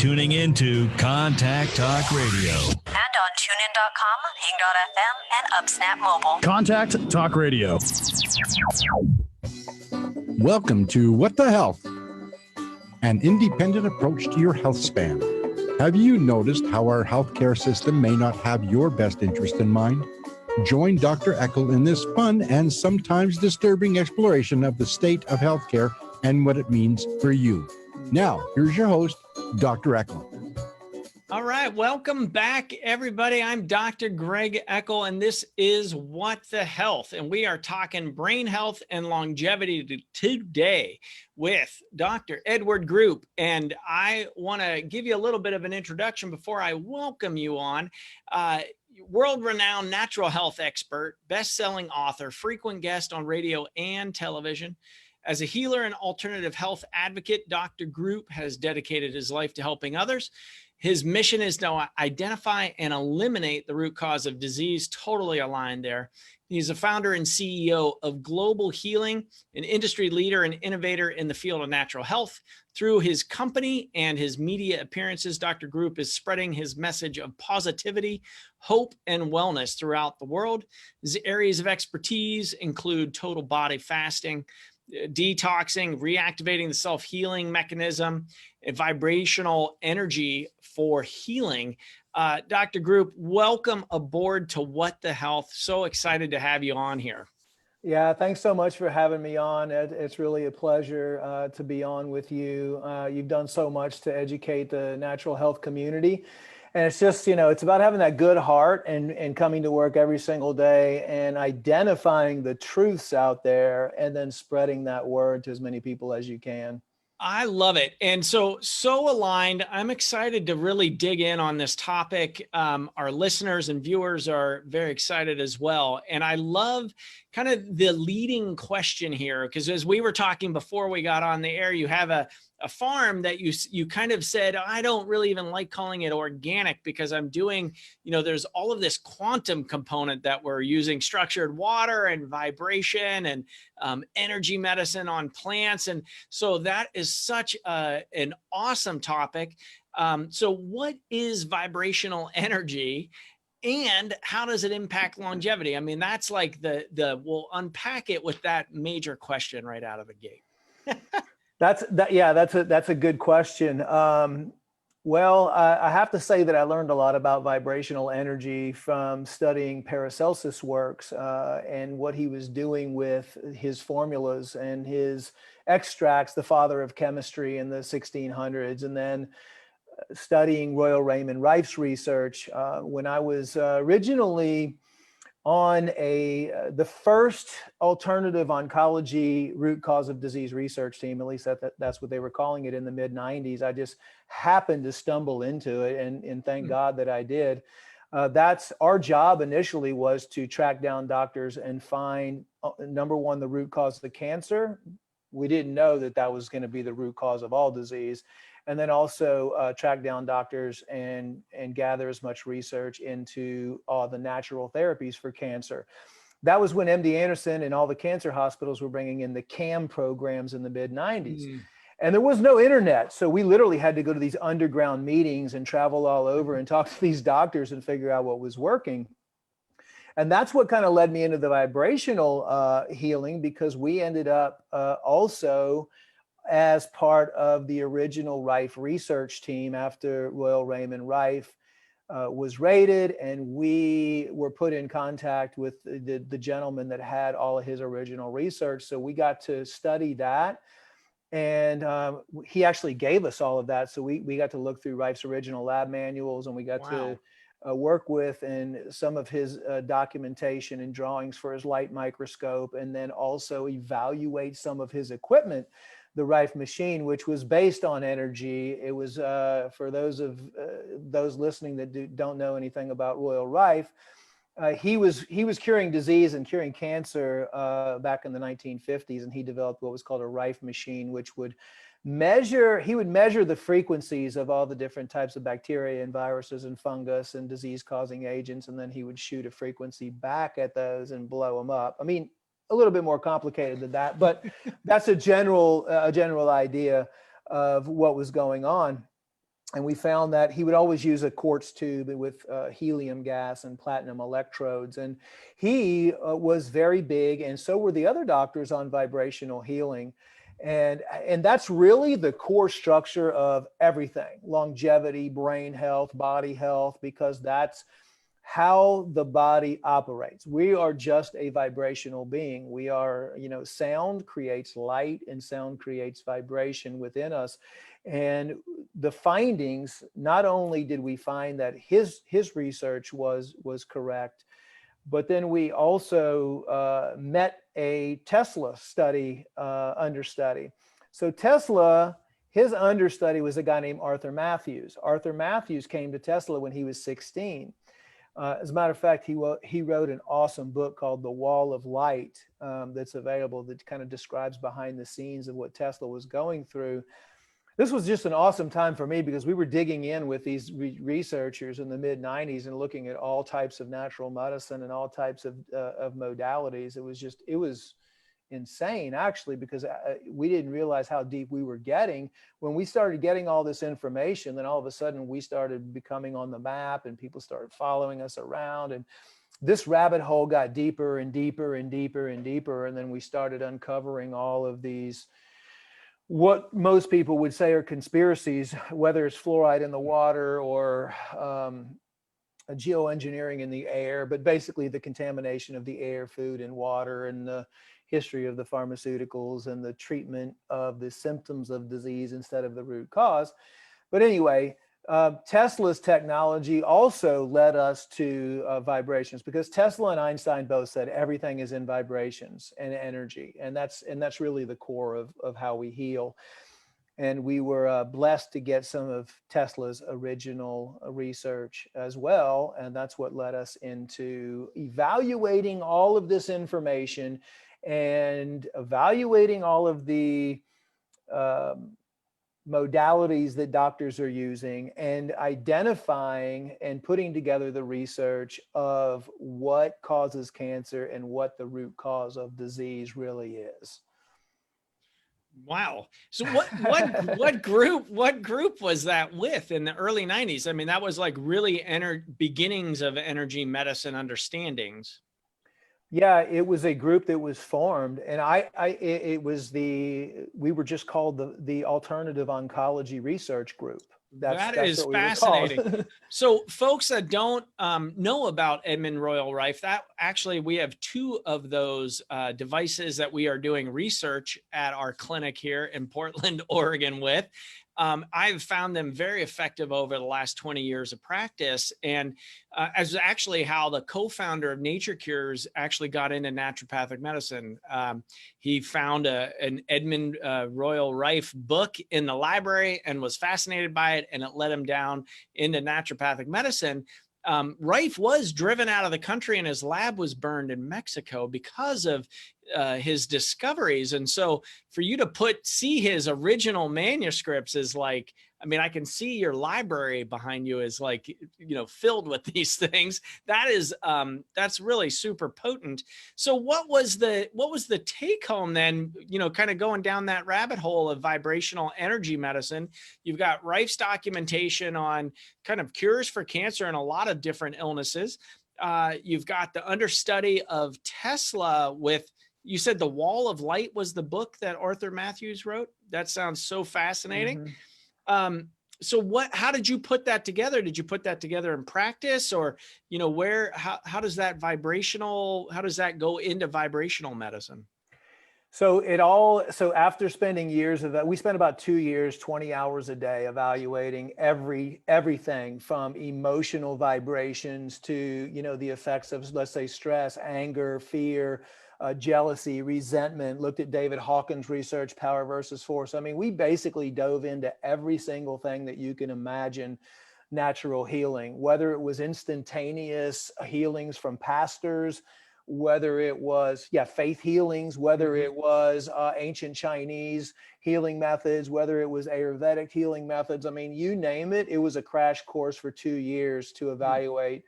tuning into Contact Talk Radio. And on TuneIn.com, Hing.fm, and UpSnap Mobile. Contact Talk Radio. Welcome to What the Health, an independent approach to your health span. Have you noticed how our healthcare system may not have your best interest in mind? Join Dr. Eckel in this fun and sometimes disturbing exploration of the state of healthcare and what it means for you. Now, here's your host, Dr. Eckel. All right, welcome back, everybody. I'm Dr. Greg Eckel, and this is What the Health, and we are talking brain health and longevity today with Dr. Edward Group. And I want to give you a little bit of an introduction before I welcome you on. World-renowned natural health expert, best-selling author, frequent guest on radio and television. As a healer and alternative health advocate, Dr. Group has dedicated his life to helping others. His mission is to identify and eliminate the root cause of disease. Totally aligned there. He's a founder and CEO of Global Healing, an industry leader and innovator in the field of natural health. Through his company and his media appearances, Dr. Group is spreading his message of positivity, hope, and wellness throughout the world. His areas of expertise include total body fasting, detoxing, reactivating the self-healing mechanism, vibrational energy for healing. Dr. Group, welcome aboard to What the Health. So excited to have you on here. Yeah, thanks so much for having me on. It's really a pleasure to be on with you. You've done so much to educate the natural health community. And it's just, it's about having that good heart and coming to work every single day and identifying the truths out there and then spreading that word to as many people as you can. I love it. And so aligned. I'm excited to really dig in on this topic. Our listeners and viewers are very excited as well. And I love kind of the leading question here, because as we were talking before we got on the air, you have a farm that you kind of said, I don't really even like calling it organic because I'm doing, there's all of this quantum component that we're using, structured water and vibration and energy medicine on plants. And so that is such an awesome topic. So what is vibrational energy? And how does it impact longevity? I mean, that's like we'll unpack it with that major question right out of the gate. That's a good question. Well, I have to say that I learned a lot about vibrational energy from studying Paracelsus' works and what he was doing with his formulas and his extracts, the father of chemistry in the 1600s, and then studying Royal Raymond Rife's research when I was originally on the first alternative oncology root cause of disease research team. At least that's what they were calling it in the mid 90s. I just happened to stumble into it, and thank God that I did. That's our job initially, was to track down doctors and find, number one, the root cause of the cancer. We didn't know that was going to be the root cause of all disease. And then also track down doctors and gather as much research into all the natural therapies for cancer. That was when MD Anderson and all the cancer hospitals were bringing in the CAM programs in the mid 90s. And there was no internet. So we literally had to go to these underground meetings and travel all over and talk to these doctors and figure out what was working. And that's what kind of led me into the vibrational healing, because we ended up also as part of the original Rife research team after Royal Raymond Rife was raided, and we were put in contact with the gentleman that had all of his original research. So we got to study that, and he actually gave us all of that. So we got to look through Rife's original lab manuals, and we got to work with and some of his documentation and drawings for his light microscope, and then also evaluate some of his equipment, the Rife machine, which was based on energy. It was for those listening that don't know anything about Royal Rife, he was curing disease and curing cancer back in the 1950s, and he developed what was called a Rife machine, which would measure the frequencies of all the different types of bacteria and viruses and fungus and disease-causing agents, and then he would shoot a frequency back at those and blow them up. I mean, a little bit more complicated than that, but that's a general idea of what was going on. And we found that he would always use a quartz tube with helium gas and platinum electrodes. And he was very big, and so were the other doctors, on vibrational healing. And that's really the core structure of everything: longevity, brain health, body health, because that's how the body operates. We are just a vibrational being. We are, sound creates light, and sound creates vibration within us. And the findings, not only did we find that his research was correct, but then we also met a Tesla understudy. So Tesla, his understudy was a guy named Arthur Matthews. Arthur Matthews came to Tesla when he was 16. As a matter of fact, he wrote an awesome book called The Wall of Light that's available, that kind of describes behind the scenes of what Tesla was going through. This was just an awesome time for me, because we were digging in with these researchers in the mid-90s and looking at all types of natural medicine and all types of modalities. It was insane, actually, because we didn't realize how deep we were getting. When we started getting all this information, then all of a sudden we started becoming on the map, and people started following us around, and this rabbit hole got deeper and deeper and deeper and deeper. And then we started uncovering all of these, what most people would say are conspiracies, whether it's fluoride in the water or geoengineering in the air, but basically the contamination of the air, food, and water, and the history of the pharmaceuticals, and the treatment of the symptoms of disease instead of the root cause. But anyway, Tesla's technology also led us to vibrations, because Tesla and Einstein both said everything is in vibrations and energy, and that's really the core of how we heal. And we were blessed to get some of Tesla's original research as well, and that's what led us into evaluating all of this information and evaluating all of the modalities that doctors are using, and identifying and putting together the research of what causes cancer and what the root cause of disease really is. Wow. So what group was that with in the early 90s? I mean, that was like really beginnings of energy medicine understandings. Yeah, it was a group that was formed, and we were just called the Alternative Oncology Research Group. That is fascinating. So folks that don't know about Edmund Royal Rife, that actually we have two of those devices that we are doing research at our clinic here in Portland, Oregon with. I've found them very effective over the last 20 years of practice. And as actually how the co-founder of Nature Cures actually got into naturopathic medicine. He found an Edmund Royal Rife book in the library and was fascinated by it, and it led him down into naturopathic medicine. Rife was driven out of the country, and his lab was burned in Mexico because of his discoveries. And so for you to see his original manuscripts is like, I mean, I can see your library behind you is like, filled with these things. That's really super potent. So what was the take home then, kind of going down that rabbit hole of vibrational energy medicine? You've got Rife's documentation on kind of cures for cancer and a lot of different illnesses. You've got the understudy of Tesla with, you said The Wall of Light was the book that Arthur Matthews wrote. That sounds so fascinating. Mm-hmm. So how did you put that together? Did you put that together in practice, or, how does that go into vibrational medicine? So after spending years of that, we spent about 2 years, 20 hours a day evaluating everything from emotional vibrations to, the effects of, let's say, stress, anger, fear, jealousy, resentment, looked at David Hawkins' research, Power versus Force. I mean, we basically dove into every single thing that you can imagine natural healing, whether it was instantaneous healings from pastors, whether it was, faith healings, whether it was ancient Chinese healing methods, whether it was Ayurvedic healing methods. I mean, you name it, it was a crash course for 2 years to evaluate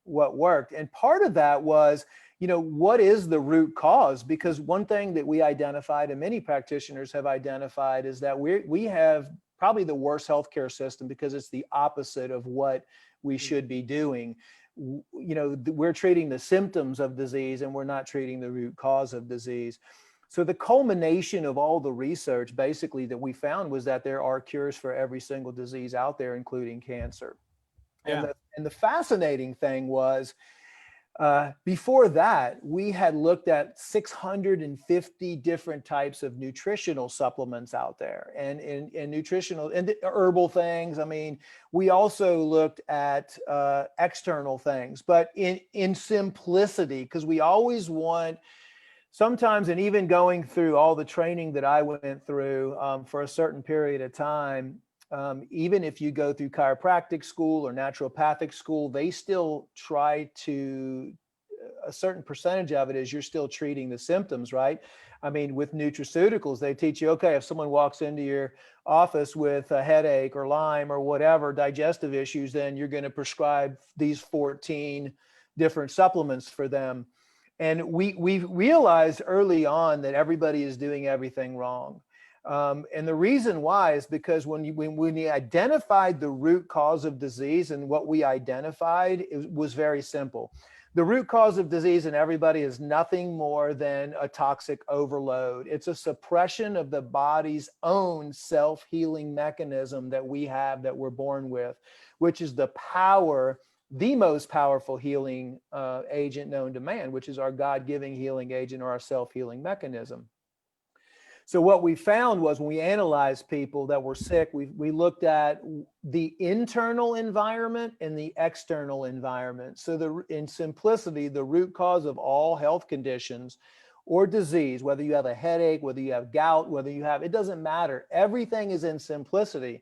what worked. And part of that was, what is the root cause? Because one thing that we identified, and many practitioners have identified, is that we have probably the worst healthcare system because it's the opposite of what we should be doing. We're treating the symptoms of disease and we're not treating the root cause of disease. So the culmination of all the research basically that we found was that there are cures for every single disease out there, including cancer. Yeah. And the fascinating thing was, before that, we had looked at 650 different types of nutritional supplements out there and nutritional and herbal things. I mean, we also looked at external things, but in simplicity, because we always want sometimes, and even going through all the training that I went through for a certain period of time, even if you go through chiropractic school or naturopathic school, they still try to, a certain percentage of it is you're still treating the symptoms, right? I mean, with nutraceuticals, they teach you, okay, if someone walks into your office with a headache or Lyme or whatever, digestive issues, then you're going to prescribe these 14 different supplements for them. And we realized early on that everybody is doing everything wrong. And the reason why is because when you identified the root cause of disease, and what we identified was very simple. The root cause of disease in everybody is nothing more than a toxic overload. It's a suppression of the body's own self-healing mechanism that we have, that we're born with, which is the most powerful healing agent known to man, which is our God-given healing agent or our self-healing mechanism. So what we found was when we analyzed people that were sick, we looked at the internal environment and the external environment. So in simplicity, the root cause of all health conditions or disease, whether you have a headache, whether you have gout, it doesn't matter. Everything is in simplicity.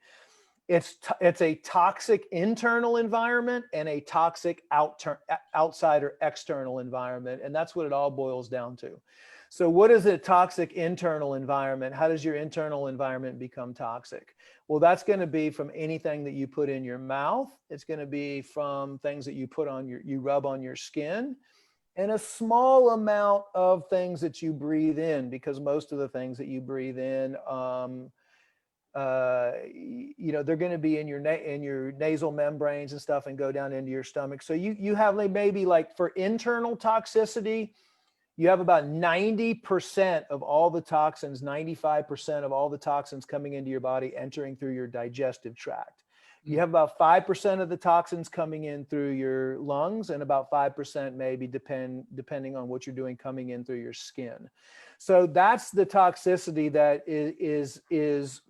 It's a toxic internal environment and a toxic outside or external environment. And that's what it all boils down to. So what is a toxic internal environment? How does your internal environment become toxic? Well, that's going to be from anything that you put in your mouth. It's going to be from things that you rub on your skin, and a small amount of things that you breathe in, because most of the things that you breathe in, they're going to be in your nasal membranes and stuff and go down into your stomach. So you have maybe, like, for internal toxicity, you have about 90% of all the toxins, 95% of all the toxins coming into your body entering through your digestive tract. You have about 5% of the toxins coming in through your lungs, and about 5% maybe, depending on what you're doing, coming in through your skin. So that's the toxicity that is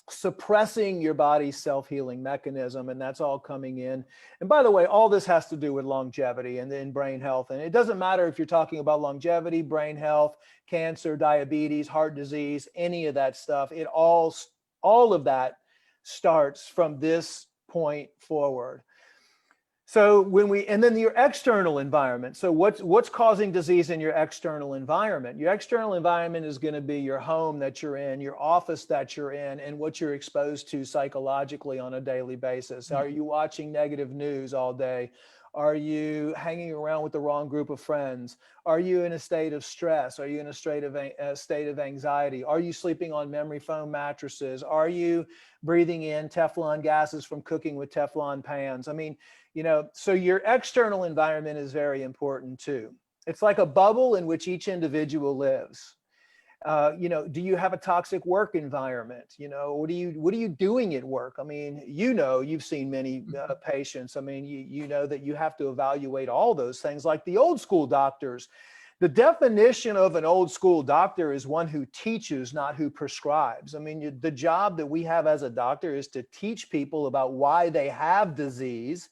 suppressing your body's self-healing mechanism, and that's all coming in. And by the way, all this has to do with longevity and then brain health. And it doesn't matter if you're talking about longevity, brain health, cancer, diabetes, heart disease, any of that stuff. It all of that starts from this point forward. So and then your external environment. So what's causing disease in your external environment? Your external environment is going to be your home that you're in, your office that you're in, and what you're exposed to psychologically on a daily basis. Are you watching negative news all day? Are you hanging around with the wrong group of friends? Are you in a state of stress? Are you in a state of anxiety? Are you sleeping on memory foam mattresses? Are you breathing in Teflon gases from cooking with Teflon pans? I mean, so your external environment is very important too. It's like a bubble in which each individual lives. Do you have a toxic work environment? What are you doing at work? I mean, you've seen many patients. I mean, you know that you have to evaluate all those things. Like the old school doctors, the definition of an old school doctor is one who teaches, not who prescribes. I mean, the job that we have as a doctor is to teach people about why they have disease,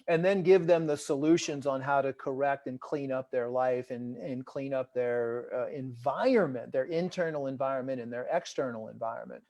and then give them the solutions on how to correct and clean up their life and clean up their environment, their internal environment and their external environment.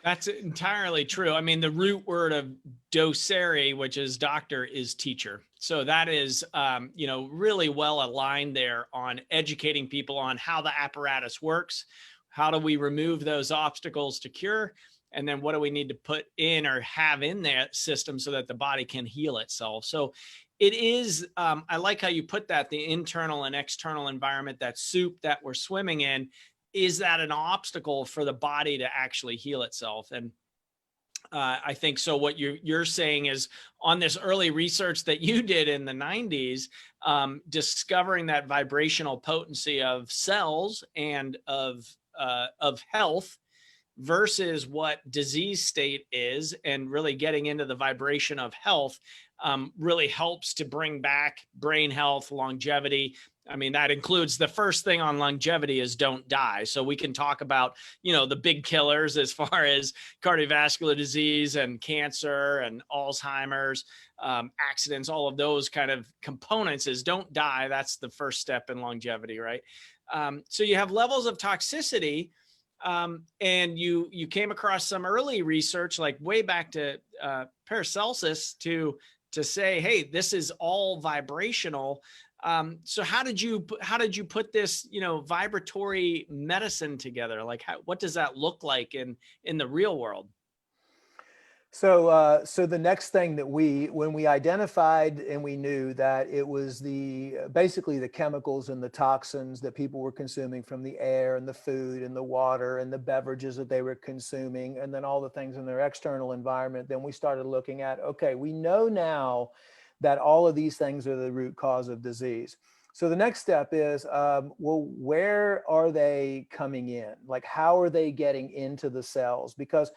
That's entirely true. I mean, the root word of docere, which is doctor, is teacher. So that is, really well aligned there on educating people on how the apparatus works. How do we remove those obstacles to cure? And then what do we need to put in or have in that system so that the body can heal itself? So it is, I like how you put that, the internal and external environment, that soup that we're swimming in, is that an obstacle for the body to actually heal itself? And I think so. What you're saying is on this early research that you did in the 90s, discovering that vibrational potency of cells and of health versus what disease state is, and really getting into the vibration of health really helps to bring back brain health, longevity. I mean, that includes the first thing on longevity is don't die. So we can talk about, the big killers as far as cardiovascular disease and cancer and Alzheimer's, accidents, all of those kind of components is don't die. That's the first step in longevity, right? So you have levels of toxicity. And you came across some early research, like way back to Paracelsus, to say, hey, this is all vibrational. So how did you put this, vibratory medicine together? Like, what does that look like in the real world? So the next thing that when we identified and we knew that it was basically the chemicals and the toxins that people were consuming from the air and the food and the water and the beverages that they were consuming, and then all the things in their external environment, then we started looking at, okay, we know now that all of these things are the root cause of disease. So the next step is, well, where are they coming in? Like, how are they getting into the cells? Because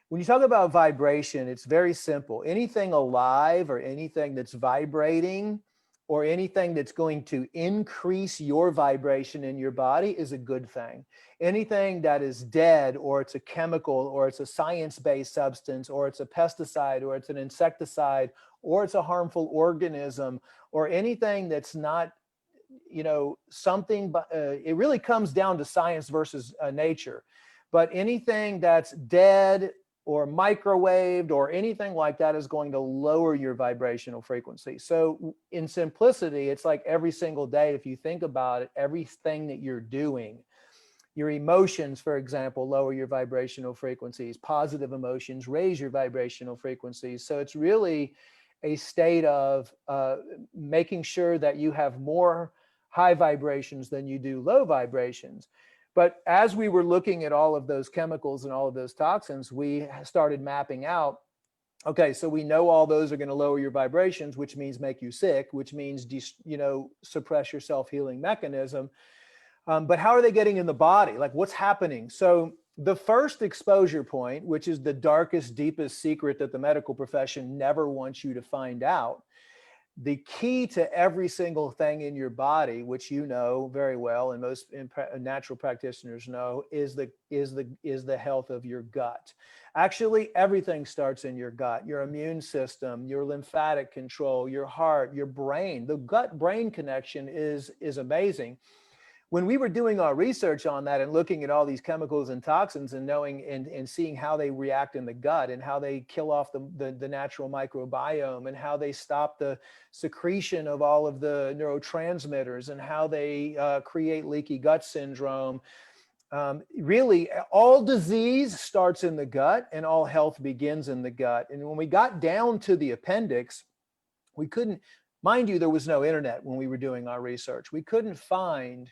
when you talk about vibration, it's very simple. Anything alive or anything that's vibrating or anything that's going to increase your vibration in your body is a good thing. Anything that is dead, or it's a chemical, or it's a science-based substance, or it's a pesticide, or it's an insecticide, or it's a harmful organism, or anything that's not, something, but it really comes down to science versus nature. But anything that's dead or microwaved or anything like that is going to lower your vibrational frequency. So in simplicity, it's like every single day, if you think about it, everything that you're doing, your emotions, for example, lower your vibrational frequencies. Positive emotions raise your vibrational frequencies. So it's really a state of making sure that you have more high vibrations than you do low vibrations. But as we were looking at all of those chemicals and all of those toxins, we started mapping out, okay, so we know all those are going to lower your vibrations, which means make you sick, which means, suppress your self-healing mechanism. But how are they getting in the body? Like, what's happening? So the first exposure point, which is the darkest, deepest secret that the medical profession never wants you to find out, the key to every single thing in your body, which you know very well, and most natural practitioners know, is the health of your gut. Actually, everything starts in your gut. Your immune system, your lymphatic control, your heart, your brain. The gut-brain connection is amazing. When we were doing our research on that and looking at all these chemicals and toxins and knowing and seeing how they react in the gut and how they kill off the natural microbiome and how they stop the secretion of all of the neurotransmitters and how they create leaky gut syndrome, really all disease starts in the gut and all health begins in the gut. And when we got down to the appendix, we couldn't, mind you, there was no internet when we were doing our research. We couldn't find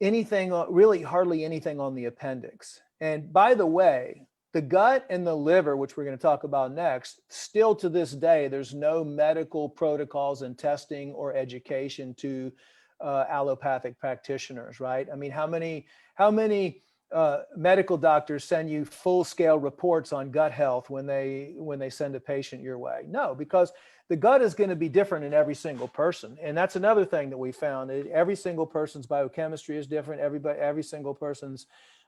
anything, really hardly anything on the appendix. And by the way, the gut and the liver, which we're going to talk about next, still to this day, there's no medical protocols and testing or education to allopathic practitioners, right? I mean, how many medical doctors send you full-scale reports on gut health when they send a patient your way? No, because the gut is going to be different in every single person. And that's another thing that we found. Every single person's biochemistry is different. Every single person's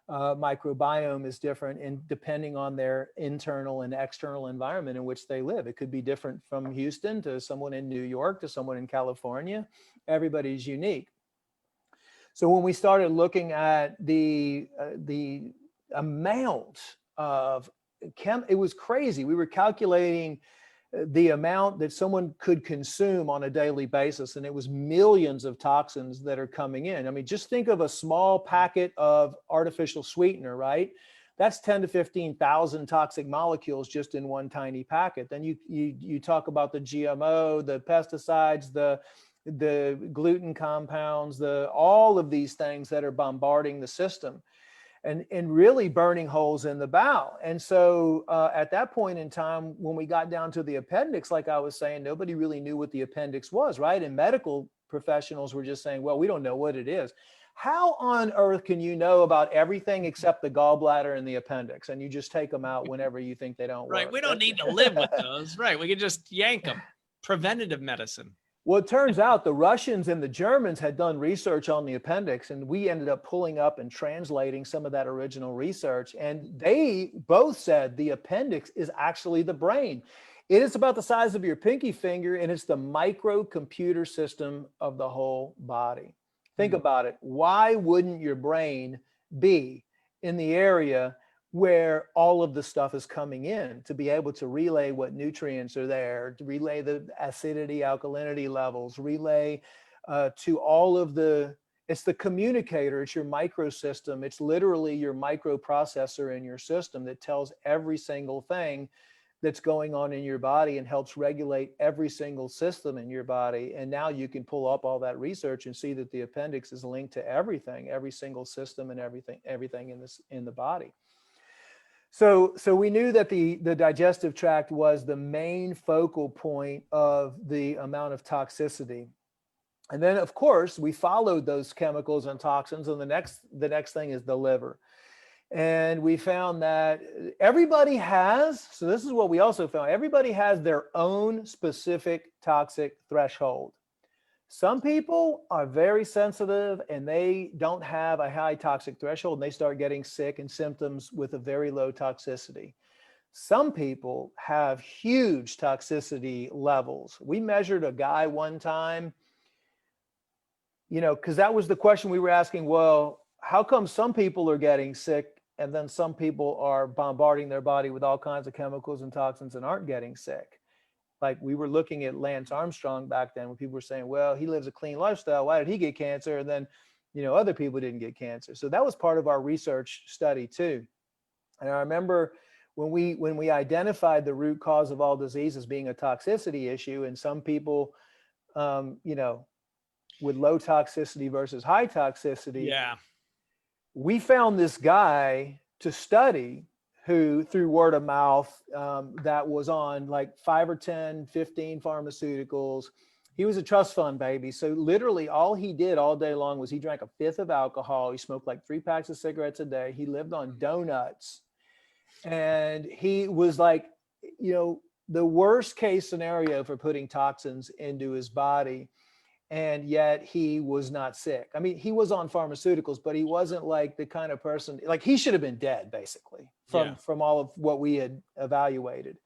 microbiome is different, and depending on their internal and external environment in which they live. It could be different from Houston to someone in New York to someone in California. Everybody's unique. So when we started looking at the amount of it was crazy. We were calculating the amount that someone could consume on a daily basis, and it was millions of toxins that are coming in. I mean, just think of a small packet of artificial sweetener, right? That's 10 to 15,000 toxic molecules just in one tiny packet. Then you talk about the GMO, the pesticides, the gluten compounds, all of these things that are bombarding the system. and really burning holes in the bowel. And so at that point in time, when we got down to the appendix, like I was saying, nobody really knew what the appendix was, right? And medical professionals were just saying, well, we don't know what it is. How on earth can you know about everything except the gallbladder and the appendix? And you just take them out whenever you think they don't work. Right. We don't need to live with those. Right. We could just yank them. Preventative medicine. Well, it turns out the Russians and the Germans had done research on the appendix, and we ended up pulling up and translating some of that original research. And they both said the appendix is actually the brain. It is about the size of your pinky finger, and it's the microcomputer system of the whole body. Think about it. Why wouldn't your brain be in the area where all of the stuff is coming in, to be able to relay what nutrients are there, to relay the acidity, alkalinity levels, relay to all of it's the communicator, it's your microsystem. It's literally your microprocessor in your system that tells every single thing that's going on in your body and helps regulate every single system in your body. And now you can pull up all that research and see that the appendix is linked to everything, every single system and everything in the body. So we knew that the digestive tract was the main focal point of the amount of toxicity. And then, of course, we followed those chemicals and toxins, and the next thing is the liver. And we found that everybody has, so this is what we also found, everybody has their own specific toxic threshold. Some people are very sensitive and they don't have a high toxic threshold, and they start getting sick and symptoms with a very low toxicity. Some people have huge toxicity levels. We measured a guy one time, because that was the question we were asking. Well, how come some people are getting sick and then some people are bombarding their body with all kinds of chemicals and toxins and aren't getting sick? Like, we were looking at Lance Armstrong back then, when people were saying, well, he lives a clean lifestyle, why did he get cancer? And then, other people didn't get cancer. So that was part of our research study too. And I remember when we identified the root cause of all disease as being a toxicity issue, and some people, with low toxicity versus high toxicity, we found this guy to study who, through word of mouth, that was on like 5 or 10, 15 pharmaceuticals. He was a trust fund baby. So literally all he did all day long was he drank a fifth of alcohol. He smoked like 3 packs of cigarettes a day. He lived on donuts. And he was like, the worst case scenario for putting toxins into his body. And yet he was not sick. I mean, he was on pharmaceuticals, but he wasn't like the kind of person, like, he should have been dead basically from all of what we had evaluated.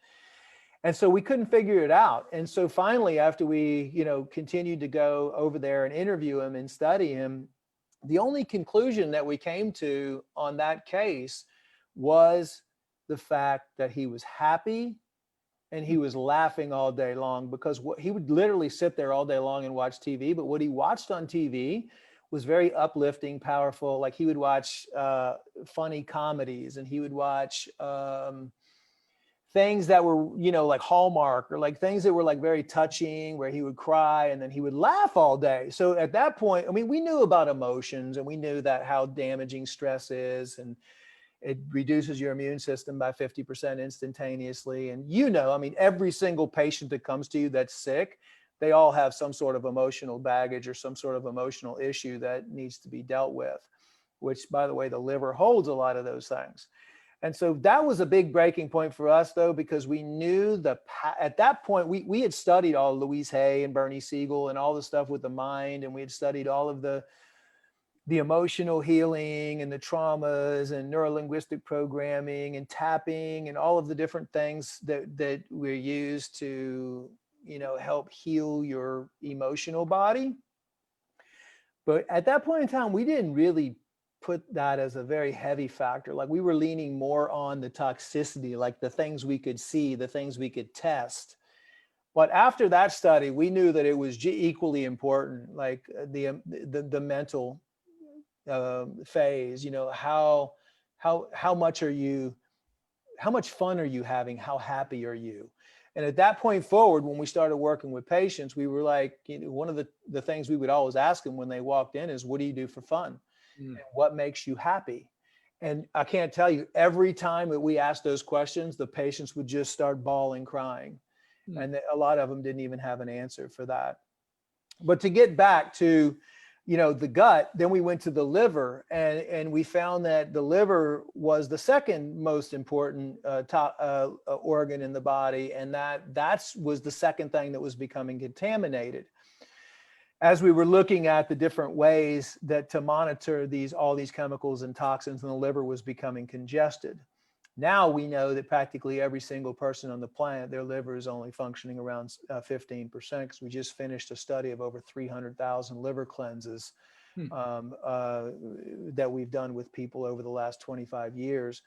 And so we couldn't figure it out. And so finally, after we, continued to go over there and interview him and study him, the only conclusion that we came to on that case was the fact that he was happy and he was laughing all day long, because he would literally sit there all day long and watch TV. But what he watched on TV was very uplifting, powerful. Like, he would watch funny comedies, and he would watch things that were, like Hallmark, or like things that were like very touching, where he would cry and then he would laugh all day. So at that point, I mean, we knew about emotions, and we knew that how damaging stress is, and it reduces your immune system by 50% instantaneously. And every single patient that comes to you that's sick, they all have some sort of emotional baggage or some sort of emotional issue that needs to be dealt with, which, by the way, the liver holds a lot of those things. And so that was a big breaking point for us, though, because we knew at that point, we had studied all Louise Hay and Bernie Siegel and all the stuff with the mind, and we had studied all of the emotional healing and the traumas and neurolinguistic programming and tapping and all of the different things that we use to, help heal your emotional body. But at that point in time, we didn't really put that as a very heavy factor. Like, we were leaning more on the toxicity, like the things we could see, the things we could test. But after that study, we knew that it was equally important, like the mental phase, how much fun are you having? How happy are you? And at that point forward, when we started working with patients, we were like, one of the things we would always ask them when they walked in is, what do you do for fun? And what makes you happy? And I can't tell you, every time that we asked those questions, the patients would just start bawling, crying. And a lot of them didn't even have an answer for that. But to get back to, the gut, then we went to the liver, and we found that the liver was the second most important organ in the body, and that was the second thing that was becoming contaminated. As we were looking at the different ways that to monitor all these chemicals and toxins, and the liver was becoming congested. Now we know that practically every single person on the planet, their liver is only functioning around 15%, because we just finished a study of over 300,000 liver cleanses that we've done with people over the last 25 years.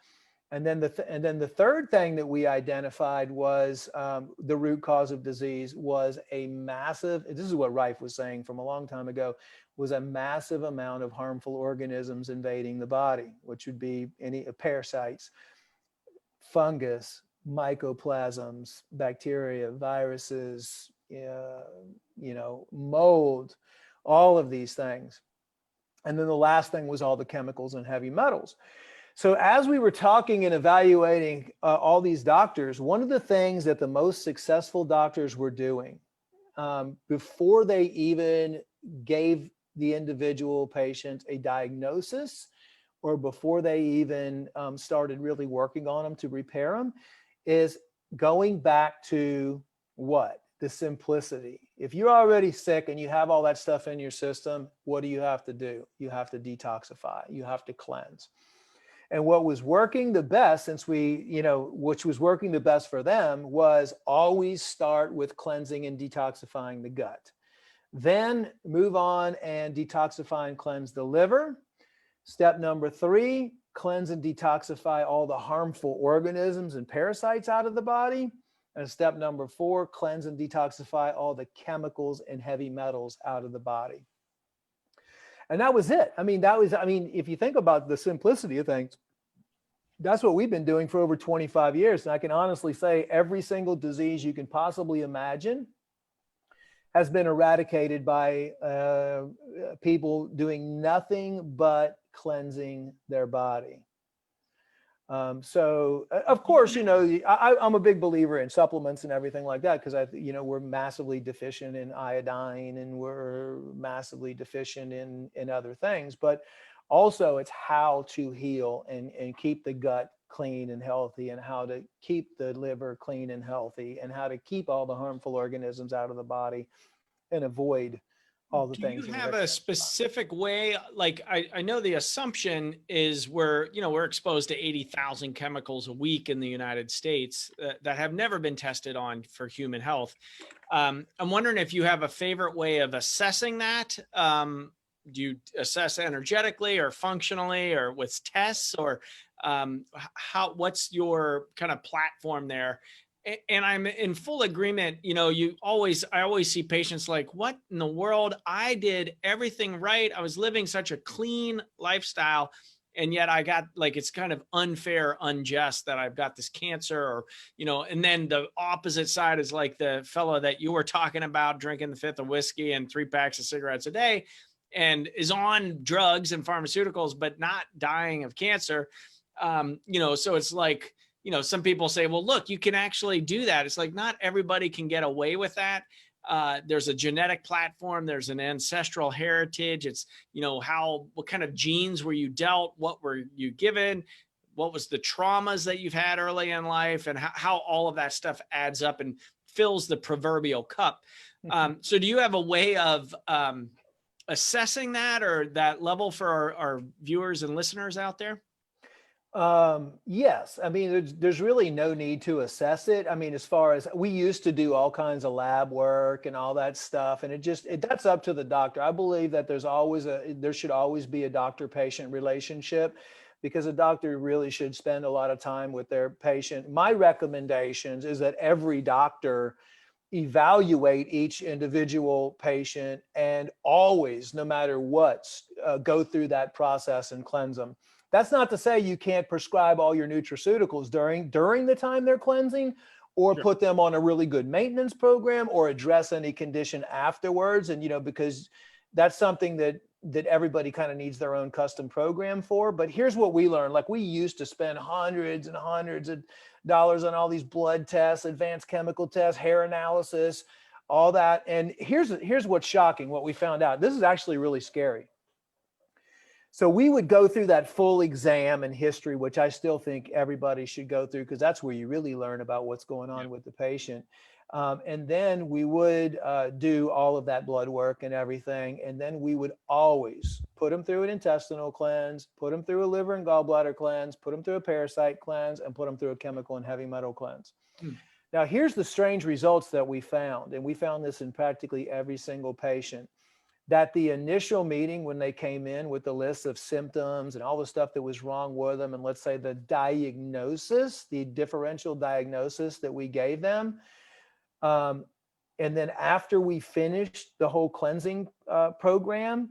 And then the third thing that we identified was the root cause of disease was a massive, this is what Rife was saying from a long time ago, was a massive amount of harmful organisms invading the body, which would be any parasites, fungus, mycoplasms, bacteria, viruses, mold, all of these things. And then the last thing was all the chemicals and heavy metals. So as we were talking and evaluating all these doctors, one of the things that the most successful doctors were doing before they even gave the individual patient a diagnosis, or before they even started really working on them to repair them, is going back to what? The simplicity. If you're already sick and you have all that stuff in your system, what do you have to do? You have to detoxify. You have to cleanse. And what was working the best, which was working the best for them, was always start with cleansing and detoxifying the gut. Then move on and detoxify and cleanse the liver. Step number 3, cleanse and detoxify all the harmful organisms and parasites out of the body. And step number 4, cleanse and detoxify all the chemicals and heavy metals out of the body. And that was it. If you think about the simplicity of things, that's what we've been doing for over 25 years. And I can honestly say every single disease you can possibly imagine has been eradicated by people doing nothing but cleansing their body. So of course, I'm a big believer in supplements and everything like that, because we're massively deficient in iodine, and we're massively deficient in other things, but also it's how to heal and keep the gut clean and healthy, and how to keep the liver clean and healthy, and how to keep all the harmful organisms out of the body and avoid all the things. Do you have a specific way? Like, I know the assumption is we're exposed to 80,000 chemicals a week in the United States that have never been tested on for human health. I'm wondering if you have a favorite way of assessing that. Do you assess energetically or functionally or with tests, or what's your kind of platform there? And I'm in full agreement. I always see patients like, what in the world? I did everything right. I was living such a clean lifestyle, and yet I got, like, it's kind of unfair, unjust that I've got this cancer, or, and then the opposite side is like the fellow that you were talking about, drinking the 5th of whiskey and 3 packs of cigarettes a day, and is on drugs and pharmaceuticals, but not dying of cancer. So it's like, some people say, well, look, you can actually do that. It's like, not everybody can get away with that. There's a genetic platform. There's an ancestral heritage. It's, what kind of genes were you dealt? What were you given? What was the traumas that you've had early in life, and how all of that stuff adds up and fills the proverbial cup. So do you have a way of assessing that, or that level for our viewers and listeners out there? Yes. There's really no need to assess it. As far as, we used to do all kinds of lab work and all that stuff, and that's up to the doctor. I believe that there should always be a doctor-patient relationship, because a doctor really should spend a lot of time with their patient. My recommendations is that every doctor evaluate each individual patient, and always, no matter what, go through that process and cleanse them. That's not to say you can't prescribe all your nutraceuticals during the time they're cleansing, or Sure. Put them on a really good maintenance program, or address any condition afterwards. And, because that's something that that everybody kind of needs their own custom program for. But here's what we learned. Like, we used to spend hundreds and hundreds of dollars on all these blood tests, advanced chemical tests, hair analysis, all that. And here's what's shocking, what we found out. This is actually really scary. So we would go through that full exam and history, which I still think everybody should go through, because that's where you really learn about what's going on with the patient. And then we would do all of that blood work and everything. And then we would always put them through an intestinal cleanse, put them through a liver and gallbladder cleanse, put them through a parasite cleanse, and put them through a chemical and heavy metal cleanse. Now, here's the strange results that we found. And we found this in practically every single patient, that the initial meeting, when they came in with the list of symptoms and all the stuff that was wrong with them, and let's say the diagnosis, the differential diagnosis that we gave them, and then after we finished the whole cleansing program,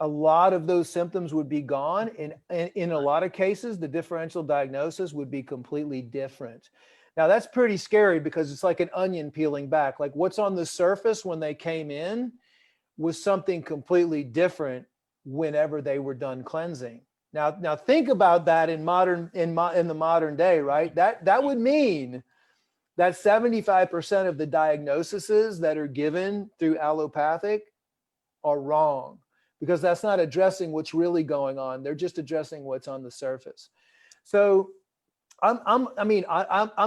a lot of those symptoms would be gone. In a lot of cases, the differential diagnosis would be completely different. Now, that's pretty scary, because it's like an onion peeling back. Like, what's on the surface when they came in was something completely different whenever they were done cleansing. Now think about that in the modern day, right? That would mean that 75% of the diagnoses that are given through allopathic are wrong, because that's not addressing what's really going on. They're just addressing what's on the surface. So I'm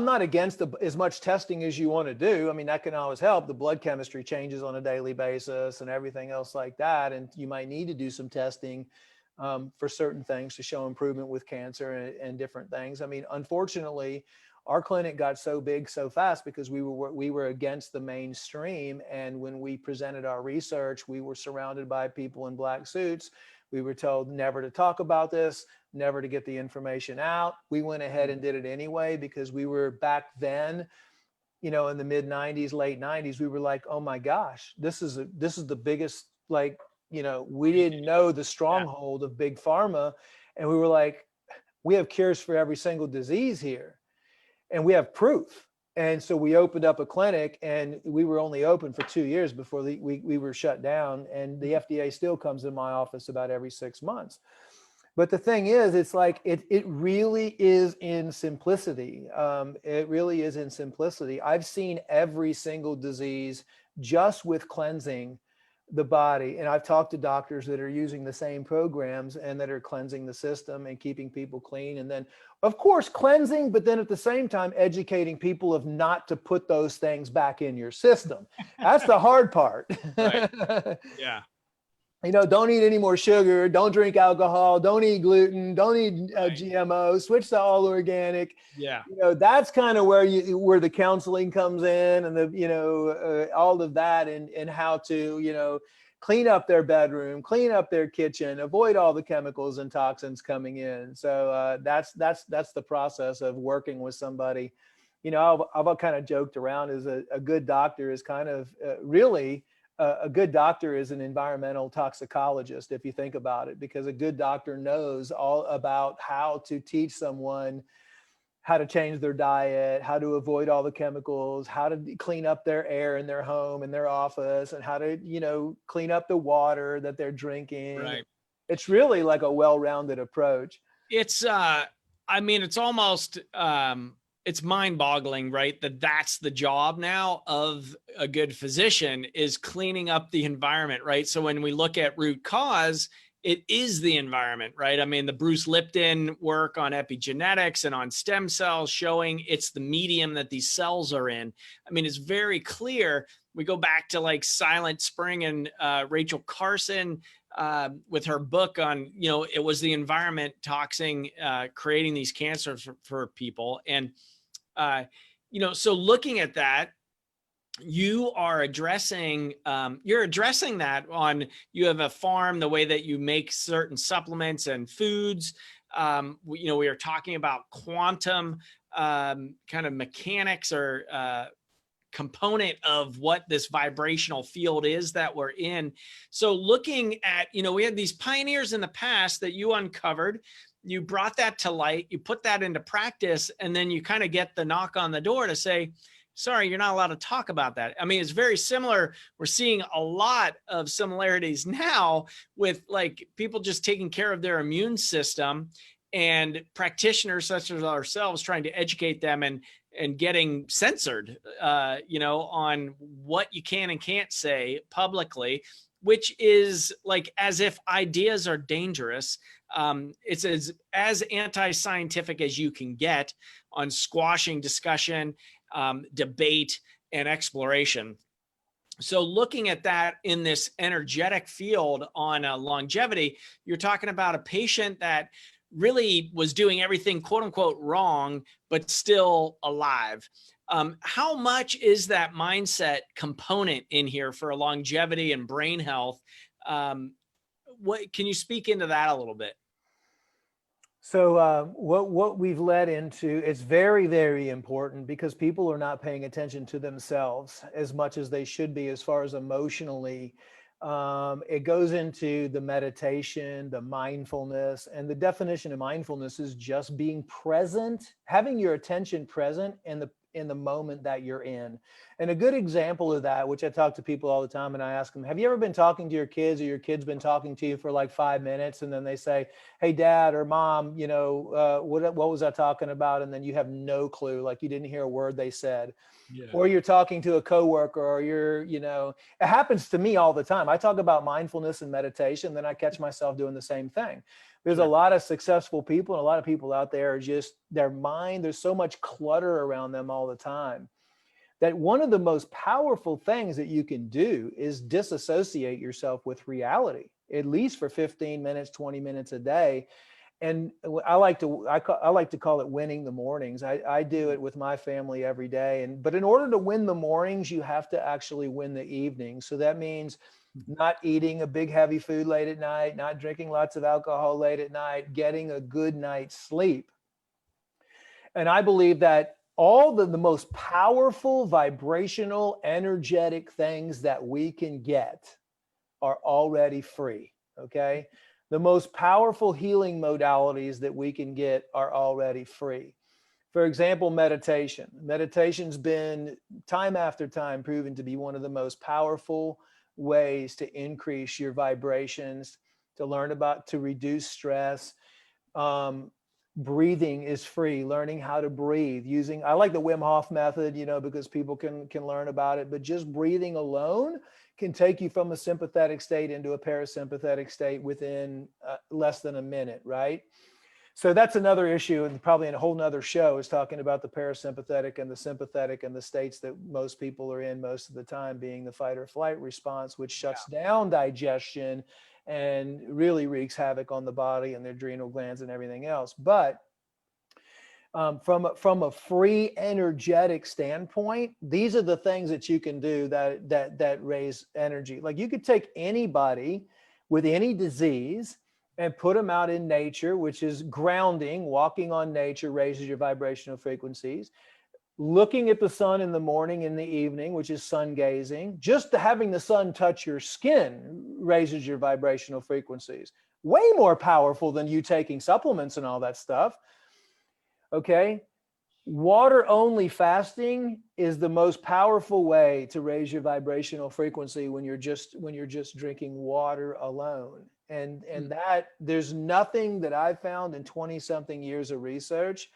not against as much testing as you want to do. I mean, that can always help. The blood chemistry changes on a daily basis and everything else like that. And you might need to do some testing for certain things to show improvement with cancer and different things. I mean, unfortunately, our clinic got so big so fast because we were against the mainstream. And when we presented our research, we were surrounded by people in black suits. We were told never to talk about this, never to get the information out. We went ahead and did it anyway, because we were back then, in the mid 90s, late 90s, we were like, oh my gosh, this is the biggest, like, we didn't know the stronghold of big pharma. And we were like, we have cures for every single disease here, and we have proof. And so we opened up a clinic, and we were only open for 2 years before we were shut down. And the FDA still comes in my office about every 6 months. But the thing is, it's like, it really is in simplicity. It really is in simplicity. I've seen every single disease just with cleansing the body. And I've talked to doctors that are using the same programs and that are cleansing the system and keeping people clean. And then, of course, cleansing, but then at the same time, educating people of not to put those things back in your system. That's the hard part. Right. Yeah. Don't eat any more sugar, don't drink alcohol, don't eat gluten, don't eat GMO, switch to all organic. Yeah. That's kind of where the counseling comes in, and the, all of that, and how to, clean up their bedroom, clean up their kitchen, avoid all the chemicals and toxins coming in. So that's the process of working with somebody. I've kind of joked around, is a good doctor is kind of really, a good doctor is an environmental toxicologist, if you think about it, because a good doctor knows all about how to teach someone how to change their diet, how to avoid all the chemicals, how to clean up their air in their home, in their office, and how to, clean up the water that they're drinking. Right. It's really like a well-rounded approach. It's, it's almost, it's mind-boggling, right? That's the job now of a good physician, is cleaning up the environment, right? So when we look at root cause, it is the environment, right? I mean, the Bruce Lipton work on epigenetics and on stem cells showing it's the medium that these cells are in. I mean, it's very clear. We go back to like Silent Spring and Rachel Carson with her book on, it was the environment toxin creating these cancers for people. And so looking at that, you are addressing, that on, you have a farm, the way that you make certain supplements and foods. We are talking about quantum kind of mechanics or component of what this vibrational field is that we're in. So looking at, we had these pioneers in the past that you uncovered. You brought that to light, you put that into practice, and then you kind of get the knock on the door to say, sorry, you're not allowed to talk about that. I mean, it's very similar. We're seeing a lot of similarities now with like people just taking care of their immune system, and practitioners such as ourselves trying to educate them and getting censored, on what you can and can't say publicly, which is like as if ideas are dangerous. It's as anti-scientific as you can get on squashing discussion, debate, and exploration. So looking at that in this energetic field on longevity, you're talking about a patient that really was doing everything quote unquote wrong, but still alive. How much is that mindset component in here for longevity and brain health? What can you speak into that a little bit? So what we've led into, it's very, very important because people are not paying attention to themselves as much as they should be as far as emotionally. It goes into the meditation, the mindfulness, and the definition of mindfulness is just being present, having your attention present in the moment that you're in. And a good example of that, which I talk to people all the time, and I ask them, have you ever been talking to your kids, or your kids been talking to you for like 5 minutes, and then they say, hey, Dad or Mom, what was I talking about? And then you have no clue, like you didn't hear a word they said. Yeah. Or you're talking to a coworker, or it happens to me all the time. I talk about mindfulness and meditation, then I catch myself doing the same thing. There's a lot of successful people, and a lot of people out there are just their mind. There's so much clutter around them all the time that one of the most powerful things that you can do is disassociate yourself with reality, at least for 15 minutes, 20 minutes a day. And I like to call it winning the mornings. I do it with my family every day. But in order to win the mornings, you have to actually win the evenings. So that means not eating a big heavy food late at night, not drinking lots of alcohol late at night, getting a good night's sleep. And I believe that all the most powerful vibrational, energetic things that we can get are already free, okay? The most powerful healing modalities that we can get are already free. For example, meditation. Meditation's been time after time proven to be one of the most powerful ways to increase your vibrations, to reduce stress. Breathing is free. Learning how to breathe I like the Wim Hof method, because people can learn about it, but just breathing alone can take you from a sympathetic state into a parasympathetic state within less than a minute, right? So that's another issue, and probably in a whole nother show is talking about the parasympathetic and the sympathetic and the states that most people are in most of the time, being the fight or flight response, which shuts down digestion and really wreaks havoc on the body and the adrenal glands and everything else. But from a free energetic standpoint, these are the things that you can do that raise energy. Like you could take anybody with any disease and put them out in nature, which is grounding. Walking on nature raises your vibrational frequencies. Looking at the sun in the morning and the evening, which is sun gazing, just having the sun touch your skin raises your vibrational frequencies. Way more powerful than you taking supplements and all that stuff. Okay. Water only fasting is the most powerful way to raise your vibrational frequency when you're just drinking water alone. And that there's nothing that I've found in 20 something years of research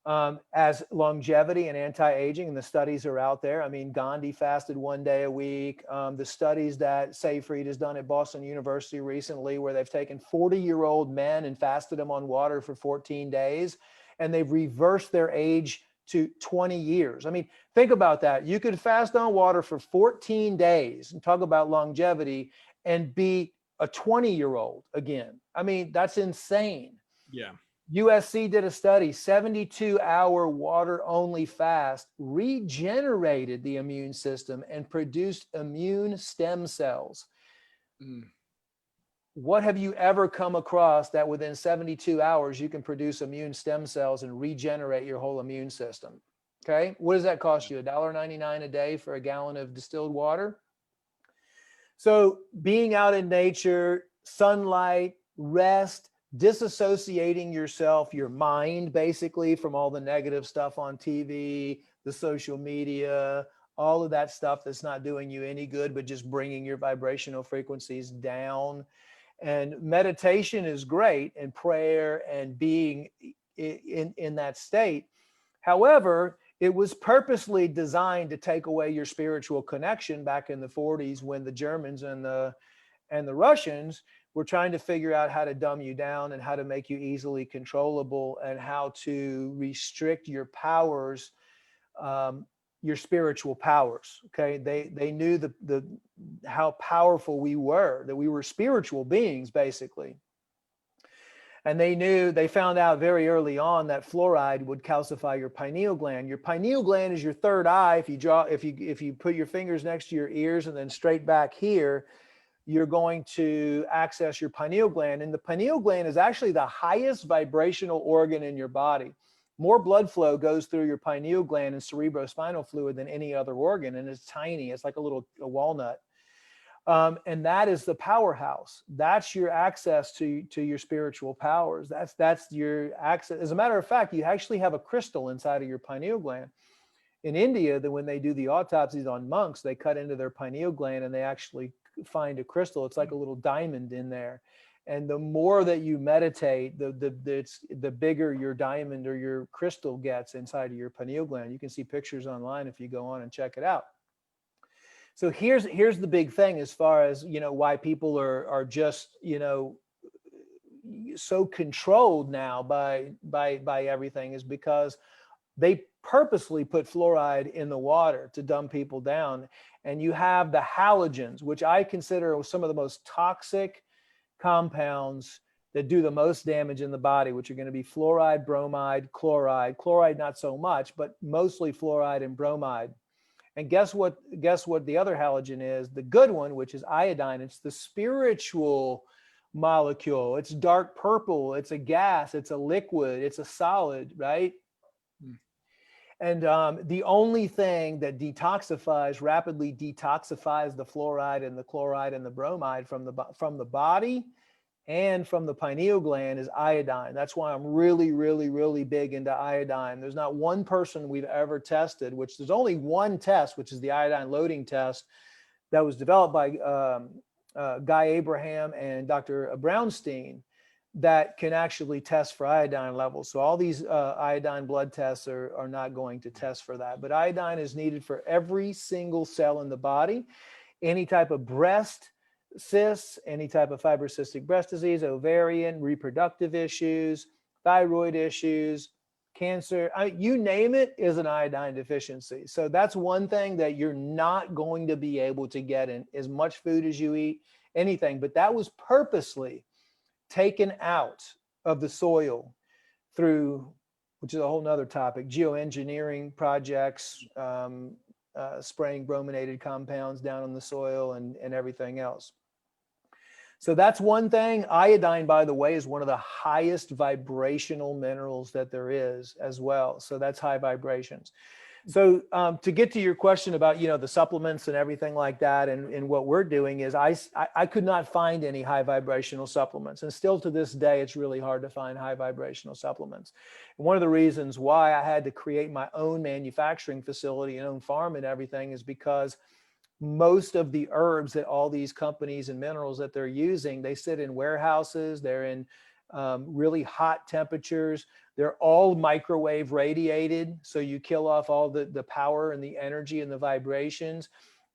as longevity and anti-aging, and the studies are out there. I mean, Gandhi fasted 1 day a week. The studies that Seyfried has done at Boston University recently, where they've taken 40-year-old men and fasted them on water for 14 days, and they've reversed their age to 20 years. I mean, think about that. You could fast on water for 14 days and talk about longevity and be a 20-year-old again. I mean, that's insane. Yeah. USC did a study, 72-hour water-only fast regenerated the immune system and produced immune stem cells. What have you ever come across that within 72 hours you can produce immune stem cells and regenerate your whole immune system? Okay, what does that cost you? $1.99 a day for a gallon of distilled water? So being out in nature, sunlight, rest, disassociating yourself, your mind basically, from all the negative stuff on TV, the social media, all of that stuff that's not doing you any good, but just bringing your vibrational frequencies down. And meditation is great, and prayer and being in that state. However, it was purposely designed to take away your spiritual connection back in the 40s when the Germans and the Russians were trying to figure out how to dumb you down and how to make you easily controllable and how to restrict your powers, your spiritual powers. Okay, they knew the how powerful we were, that we were spiritual beings basically. And they found out very early on that fluoride would calcify your pineal gland. Your pineal gland is your third eye. If you put your fingers next to your ears and then straight back here, you're going to access your pineal gland. And the pineal gland is actually the highest vibrational organ in your body. More blood flow goes through your pineal gland and cerebrospinal fluid than any other organ. And it's tiny. It's like a walnut. And that is the powerhouse. That's your access to your spiritual powers. That's your access. As a matter of fact, you actually have a crystal inside of your pineal gland. In India, when they do the autopsies on monks, they cut into their pineal gland and they actually find a crystal. It's like a little diamond in there. And the more that you meditate, the bigger your diamond or your crystal gets inside of your pineal gland. You can see pictures online if you go on and check it out. So here's the big thing as far as, why people are just, so controlled now by everything, is because they purposely put fluoride in the water to dumb people down. And you have the halogens, which I consider some of the most toxic compounds that do the most damage in the body, which are going to be fluoride, bromide, chloride. Chloride not so much, but mostly fluoride and bromide. And guess what the other halogen is? The good one, which is iodine. It's the spiritual molecule. It's dark purple. It's a gas. It's a liquid. It's a solid, right? And the only thing that rapidly detoxifies the fluoride and the chloride and the bromide from the body and from the pineal gland is iodine. That's why I'm really, really, really big into iodine. There's not one person we've ever tested, which there's only one test, which is the iodine loading test that was developed by Guy Abraham and Dr. Brownstein, that can actually test for iodine levels. So all these iodine blood tests are not going to test for that. But iodine is needed for every single cell in the body. Any type of breast cysts, any type of fibrocystic breast disease, ovarian, reproductive issues, thyroid issues, cancer, you name it, is an iodine deficiency. So that's one thing that you're not going to be able to get in as much food as you eat, anything. But that was purposely taken out of the soil through, which is a whole nother topic, geoengineering projects, spraying brominated compounds down on the soil and everything else. So that's one thing. Iodine, by the way, is one of the highest vibrational minerals that there is as well. So that's high vibrations. So to get to your question about, the supplements and everything like that, and what we're doing is I could not find any high vibrational supplements. And still to this day, it's really hard to find high vibrational supplements. And one of the reasons why I had to create my own manufacturing facility and own farm and everything is because most of the herbs that all these companies and minerals that they're using, they sit in warehouses, they're in really hot temperatures. They're all microwave radiated. So you kill off all the power and the energy and the vibrations.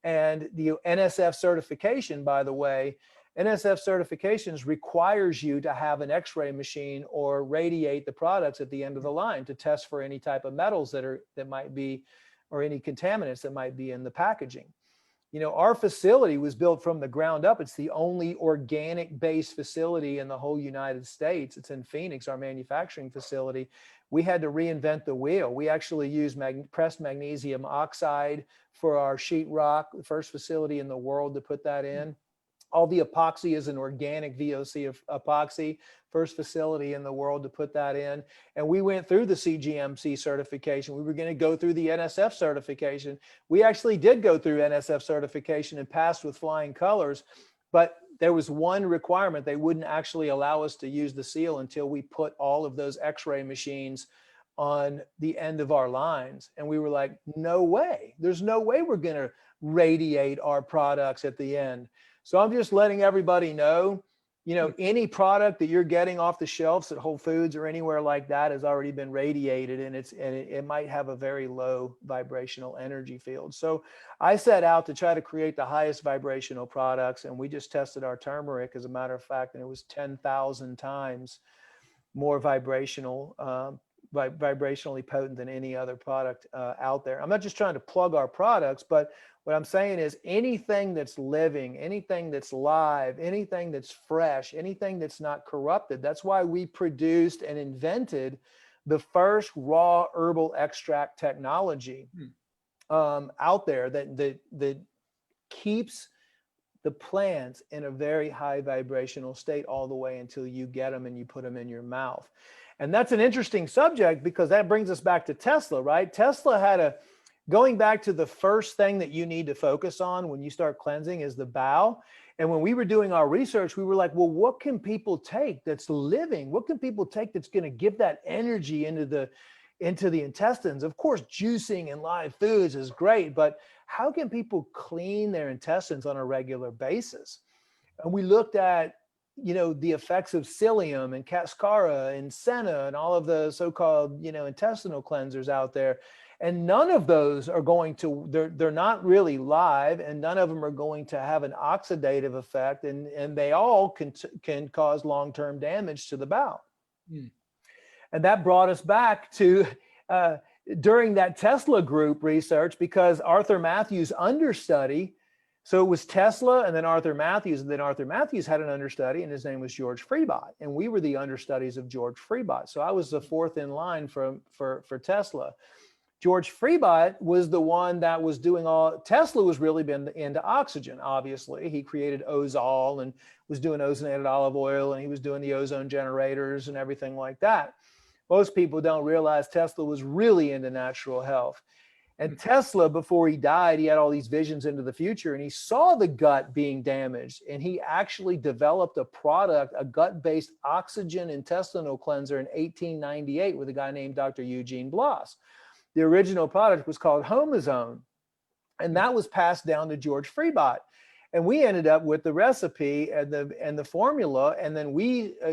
And the NSF certification, by the way, NSF certifications requires you to have an X-ray machine or radiate the products at the end of the line to test for any type of metals that might be, or any contaminants that might be in the packaging. Our facility was built from the ground up. It's the only organic-based facility in the whole United States. It's in Phoenix, our manufacturing facility. We had to reinvent the wheel. We actually used pressed magnesium oxide for our sheetrock, the first facility in the world to put that in. All the epoxy is an organic VOC of epoxy, first facility in the world to put that in. And we went through the CGMC certification. We were going to go through the NSF certification. We actually did go through NSF certification and passed with flying colors, but there was one requirement. They wouldn't actually allow us to use the seal until we put all of those X-ray machines on the end of our lines. And we were like, no way, there's no way we're going to radiate our products at the end. So I'm just letting everybody know, any product that you're getting off the shelves at Whole Foods or anywhere like that has already been radiated, and it might have a very low vibrational energy field. So I set out to try to create the highest vibrational products, and we just tested our turmeric, as a matter of fact, and it was 10,000 times more vibrationally potent than any other product out there. I'm not just trying to plug our products, but what I'm saying is anything that's living, anything that's live, anything that's fresh, anything that's not corrupted. That's why we produced and invented the first raw herbal extract technology out there that keeps the plants in a very high vibrational state all the way until you get them and you put them in your mouth. And that's an interesting subject, because that brings us back to Tesla, right? Tesla had going back to the first thing that you need to focus on when you start cleansing is the bowel. And when we were doing our research, we were like, well, what can people take that's living? What can people take that's going to give that energy into the intestines? Of course, juicing and live foods is great, but how can people clean their intestines on a regular basis? And we looked at, the effects of psyllium and cascara and senna and all of the so-called, intestinal cleansers out there. And none of those are going to, they're not really live, and none of them are going to have an oxidative effect. And they all can cause long-term damage to the bowel. And that brought us back to during that Tesla group research, because Arthur Matthews' understudy, so it was Tesla and then Arthur Matthews, and then Arthur Matthews had an understudy, and his name was George Freibot. And we were the understudies of George Freibot. So I was the fourth in line for Tesla. George Freibot was the one that was doing Tesla was really been into oxygen, obviously. He created ozol and was doing ozonated olive oil, and he was doing the ozone generators and everything like that. Most people don't realize Tesla was really into natural health. And Tesla, before he died, he had all these visions into the future, and he saw the gut being damaged, and he actually developed a product, a gut-based oxygen intestinal cleanser in 1898 with a guy named Dr. Eugene Bloss. The original product was called Homozone, and that was passed down to George Freibot. And we ended up with the recipe and the formula. And then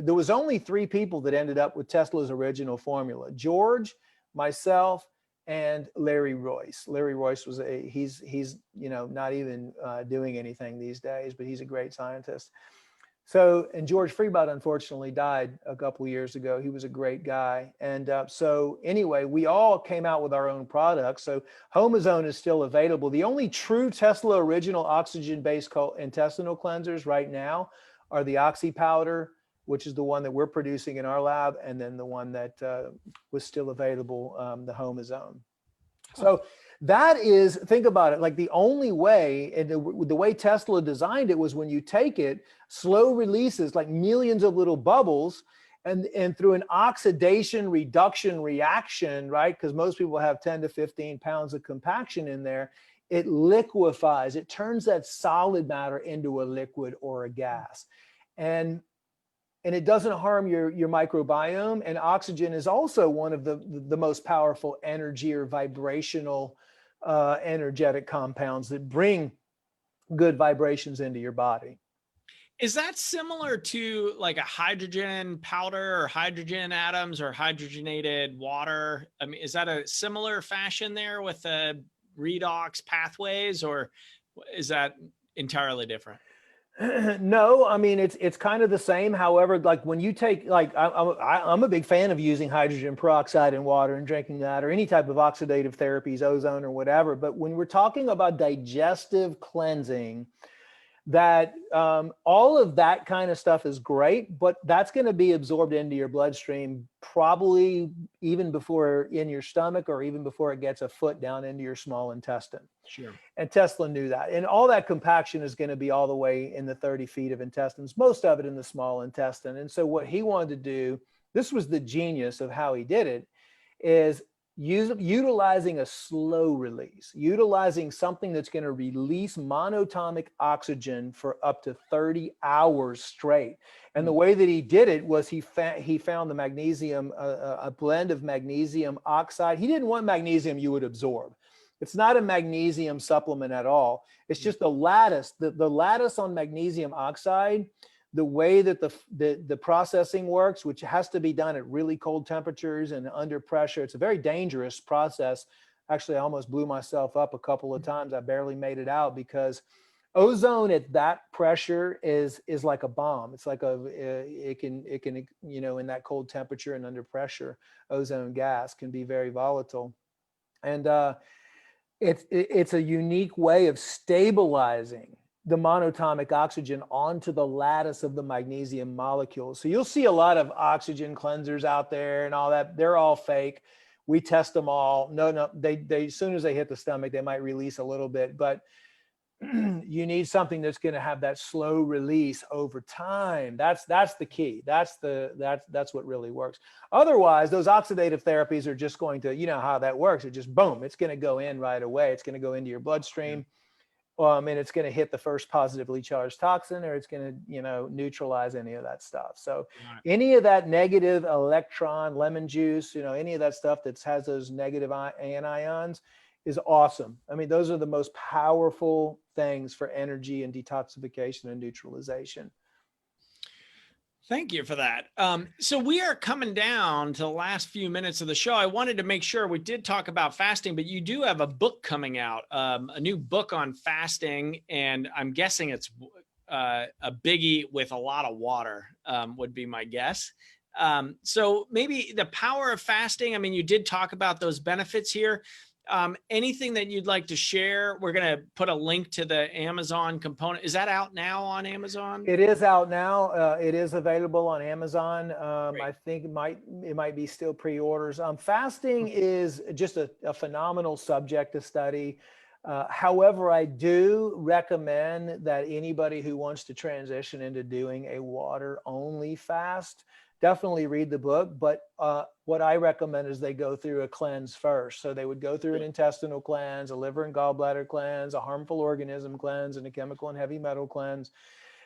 there was only 3 people that ended up with Tesla's original formula: George, myself, and Larry Royce. Larry Royce was he's not even doing anything these days, but he's a great scientist. So, and George Freibot unfortunately died a couple of years ago. He was a great guy. And so anyway, we all came out with our own products. So Homozone is still available. The only true Tesla original oxygen-based intestinal cleansers right now are the Oxy powder, which is the one that we're producing in our lab, and then the one that was still available, the Homozone. So that is, think about it, like the only way, and the way Tesla designed it was when you take it, slow releases, like millions of little bubbles, and through an oxidation reduction reaction, right? Because most people have 10 to 15 pounds of compaction in there. It liquefies, it turns that solid matter into a liquid or a gas. And it doesn't harm your microbiome. And oxygen is also one of the most powerful energy or vibrational energetic compounds that bring good vibrations into your body. Is that similar to like a hydrogen powder or hydrogen atoms or hydrogenated water? I mean, is that a similar fashion there with the redox pathways, or is that entirely different? No, I mean, it's kind of the same. However, like when you take, like I'm a big fan of using hydrogen peroxide in water and drinking that, or any type of oxidative therapies, ozone or whatever. But when we're talking about digestive cleansing, that all of that kind of stuff is great, but that's going to be absorbed into your bloodstream probably even before in your stomach, or even before it gets a foot down into your small intestine. Sure. And Tesla knew that. And all that compaction is going to be all the way in the 30 feet of intestines, most of it in the small intestine. And so what he wanted to do, this was the genius of how he did it, is utilizing a slow release, utilizing something that's going to release monatomic oxygen for up to 30 hours straight. And the way that he did it was he found the magnesium, a blend of magnesium oxide. He didn't want magnesium you would absorb. It's not a magnesium supplement at all. It's just the lattice, the lattice on magnesium oxide. The way that the processing works, which has to be done at really cold temperatures and under pressure. It's a very dangerous process. Actually, I almost blew myself up a couple of times. I barely made it out because ozone at that pressure is like a bomb. It's like it can, in that cold temperature and under pressure, ozone gas can be very volatile. And it's a unique way of stabilizing the monatomic oxygen onto the lattice of the magnesium molecules. So you'll see a lot of oxygen cleansers out there and all that. They're all fake. We test them all. No, they as soon as they hit the stomach, they might release a little bit, but you need something that's going to have that slow release over time. That's the key. That's what really works. Otherwise, those oxidative therapies are just going to, you know how that works. It just boom, it's going to go in right away. It's going to go into your bloodstream. And it's going to hit the first positively charged toxin, or it's going to, neutralize any of that stuff. So any of that negative electron, lemon juice, any of that stuff that has those negative anions is awesome. I mean, those are the most powerful things for energy and detoxification and neutralization. Thank you for that. So we are coming down to the last few minutes of the show. I wanted to make sure we did talk about fasting, but you do have a book coming out, a new book on fasting, and I'm guessing it's a biggie with a lot of water, would be my guess. So maybe the power of fasting. I mean, you did talk about those benefits here. Anything that you'd like to share? We're going to put a link to the Amazon component. Is that out now on Amazon? It is out now. It is available on Amazon. I think it might be still pre-orders. Fasting is just a phenomenal subject to study. However, I do recommend that anybody who wants to transition into doing a water-only fast, definitely read the book. But what I recommend is they go through a cleanse first. So they would go through an intestinal cleanse, a liver and gallbladder cleanse, a harmful organism cleanse, and a chemical and heavy metal cleanse.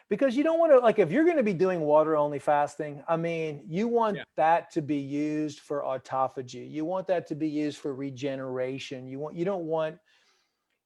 Because you don't want to, like, if you're going to be doing water only fasting, I mean, you want that to be used for autophagy. You want that to be used for regeneration. You don't want,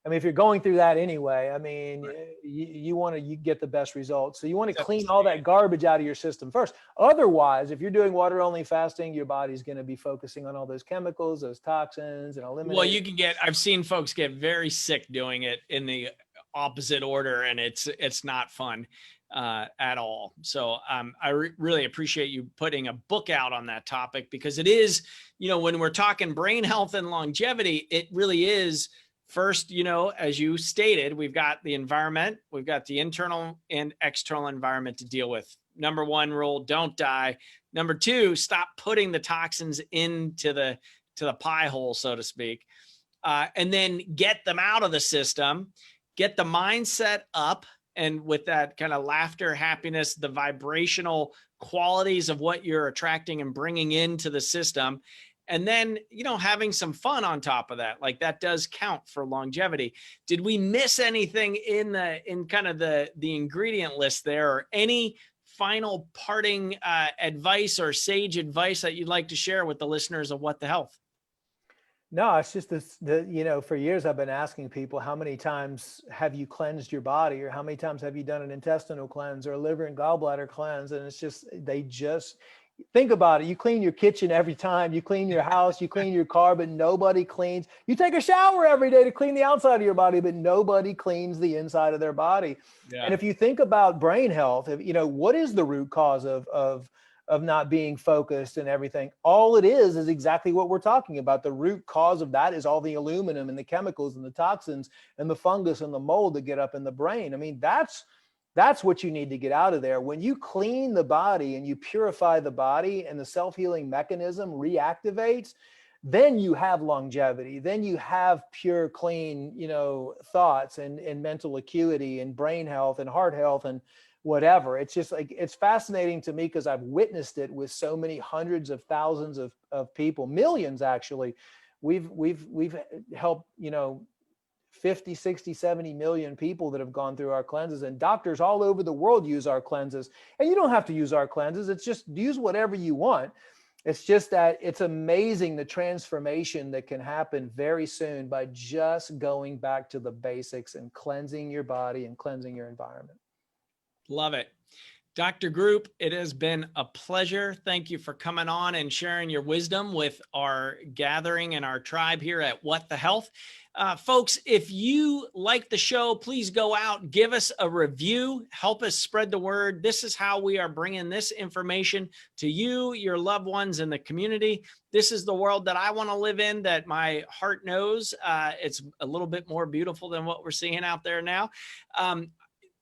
I mean, if you're going through that anyway, I mean, you want to get the best results. So you want to clean all that garbage out of your system first. Otherwise, if you're doing water only fasting, your body's going to be focusing on all those chemicals, those toxins, and eliminating. Well, you can I've seen folks get very sick doing it in the opposite order, and it's not fun at all. So I really appreciate you putting a book out on that topic, because it is, when we're talking brain health and longevity, it really is. First, as you stated, we've got the environment, we've got the internal and external environment to deal with. Number one rule, don't die. Number two, stop putting the toxins into the pie hole, so to speak. And then get them out of the system, get the mindset up. And with that kind of laughter, happiness, the vibrational qualities of what you're attracting and bringing into the system. And then, having some fun on top of that, like that does count for longevity. Did we miss anything in kind of the ingredient list there, or any final parting advice or sage advice that you'd like to share with the listeners of What the Health? No, it's just for years I've been asking people, how many times have you cleansed your body, or how many times have you done an intestinal cleanse or a liver and gallbladder cleanse? And it's just, think about it. You clean your kitchen every time, you clean your house, you clean your car, but nobody cleans. You take a shower every day to clean the outside of your body, but nobody cleans the inside of their body. Yeah. And if you think about brain health, what is the root cause of not being focused and everything? All it is exactly what we're talking about. The root cause of that is all the aluminum and the chemicals and the toxins and the fungus and the mold that get up in the brain. I mean, that's what you need to get out of there. When you clean the body and you purify the body and the self-healing mechanism reactivates, then you have longevity. Then you have pure, clean, thoughts and mental acuity and brain health and heart health and whatever. It's just like, it's fascinating to me because I've witnessed it with so many hundreds of thousands of people, millions actually, we've helped, 50, 60, 70 million people that have gone through our cleanses, and doctors all over the world use our cleanses. And you don't have to use our cleanses. It's just use whatever you want. It's just that it's amazing the transformation that can happen very soon by just going back to the basics and cleansing your body and cleansing your environment. Love it. Dr. Group, it has been a pleasure. Thank you for coming on and sharing your wisdom with our gathering and our tribe here at What the Health. Folks, if you like the show, please go out, give us a review, help us spread the word. This is how we are bringing this information to you, your loved ones, and the community. This is the world that I want to live in, that my heart knows. It's a little bit more beautiful than what we're seeing out there now.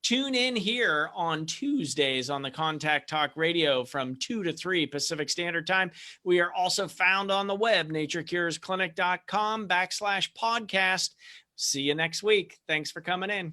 Tune in here on Tuesdays on the Contact Talk Radio from 2 to 3 Pacific Standard Time. We are also found on the web, naturecuresclinic.com/podcast. See you next week. Thanks for coming in.